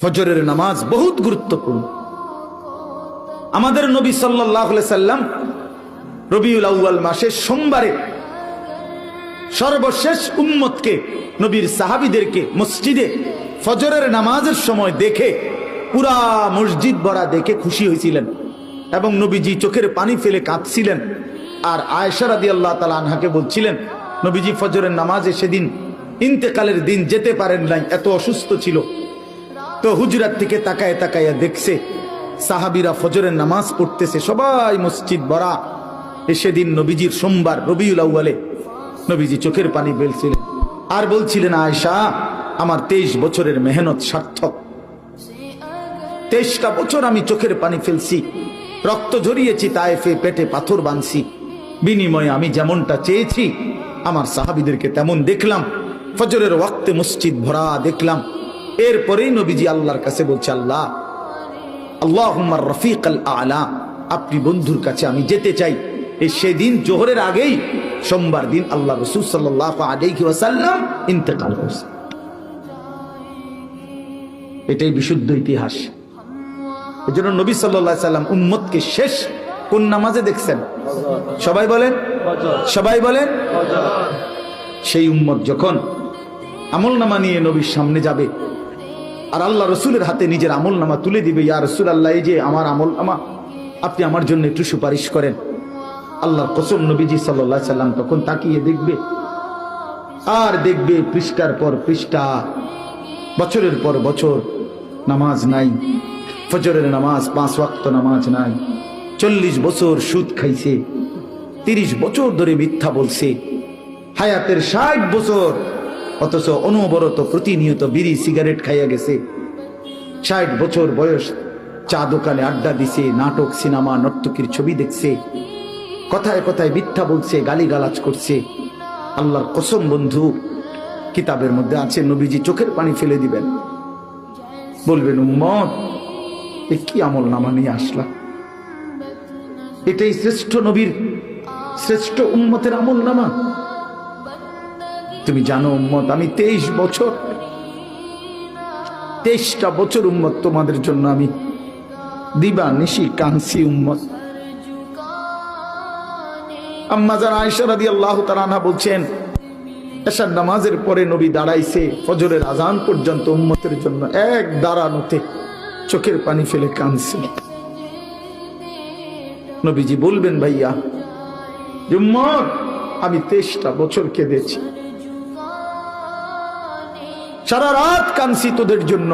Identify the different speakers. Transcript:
Speaker 1: ফজরের নামাজ বহুত গুরুত্বপূর্ণ। আমাদের নবী সাল্লাল্লাহু আলাইহি সাল্লাম রবিউল আউয়াল মাসের সোমবারে সর্বশেষ উম্মতকে, নবীর সাহাবীদেরকে মসজিদে ফজরের নামাজের সময় দেখে পুরা মসজিদ ভরা দেখে খুশি হয়েছিলেন এবং নবীজি চোখের পানি ফেলে কাঁদছিলেন। আর আয়েশা রাদিয়াল্লাহু তাআলা আনহাকে বলছিলেন, নবীজি ফজরের নামাজে সেদিন ইন্তেকালের দিন যেতে পারেন নাই, এত অসুস্থ ছিল। তো হুজরাত থেকে তাকায় তাকায়া দেখছে সাহাবীরা ফজরের নামাজ পড়তেছে, সবাই মসজিদ ভরা। সেদিন নবীজির সোমবার রবিউল আউয়ালে নবীজি চোখের পানি ফেলছিলেন আর বলছিলেন, আয়েশা, আমার 23 বছরের মেহনত সার্থক। 23টা বছর আমি চোখের পানি ফেলছি, রক্ত ঝরিয়েছি, তায়েফে পেটে পাথর বাঁধছি, বিনিময়ে আমি যেমনটা চেয়েছি আমার সাহাবীদেরকে তেমন দেখলাম। ফজরের ওয়াক্তে মসজিদ ভরা দেখলাম। এরপরেই নবীজি আল্লাহর কাছে বলছে, আল্লাহ, আল্লাহুম্মা রফিকাল আলা, আপনি বন্ধুর কাছে আমি যেতে চাই। সেদিন জোহরের আগেই সোমবার দিন আল্লাহ রাসূল সাল্লাল্লাহু আলাইহি ওয়াসাল্লাম ইন্তেকাল করছে। এটাই বিশুদ্ধ ইতিহাস। এজন্য নবী সাল্লাল্লাহু আলাইহি সাল্লাম উম্মতকে শেষ কোন নামাজে দেখছেন? সবাই বলেন, সবাই বলেন। সেই উম্মত যখন আমলনামা নিয়ে নবীর সামনে যাবে আর আল্লাহ রসুলের হাতে নিজের আমলনামা তুলে দিবে, ইয়া রাসূলুল্লাহ, এই যে আমার আমলনামা, আপনি আমার জন্য একটু সুপারিশ করেন। আল্লাহর কসম, নবীজি সাল্লাল্লাহু আলাইহি সাল্লাম তখন তাকিয়ে দেখবে আর দেখবে পৃষ্ঠার পর পৃষ্ঠা, বছরের পর বছর নামাজ নাই, ফজরের নামাজ 5 ওয়াক্ত নামাজ নাই, 40 বছর সুদ খাইছে, 30 বছর ধরে মিথ্যা বলছে, হায়াতের 60 বছর, অথচ অনবরত প্রতিনিয়ত বিড়ি সিগারেট খাইয়া গেছে। 60 বছর বয়স, চা দোকানে আড্ডা দিছে, নাটক সিনেমা নর্তকীর ছবি দেখছে, কথায় কথায় মিথ্যা বলছে, গালিগালাজ করছে। আল্লাহর কসম বন্ধু, কিতাবের মধ্যে আছে নবীজি চোখের পানি ফেলে দিবেন, বলবেন, উম্মত, এ কি আমল নামা নিয়ে আসলা? এটাই শ্রেষ্ঠ নবীর, শ্রেষ্ঠ উম্মতের আমল নামা? তুমি জানো উম্মত, আমি 23টা বছর উম্মত তোমাদের জন্য আমি দিবা নিশি কাঁদছি উম্মত। আম্মা জান আয়েশা রাদিয়াল্লাহু তাআলা আনহা বলছেন, এশার নামাজের পরে নবী দাঁড়াইছে ফজরের আজান পর্যন্ত উম্মতের জন্য এক দাঁড়ানোতে চোখের পানি ফেলে কাঁদছে। নবীজি বলবেন, ভাইয়া উম্মত, আমি 23টা বছর কেঁদেছি, সারা রাত কাঁদছি তোদের জন্য।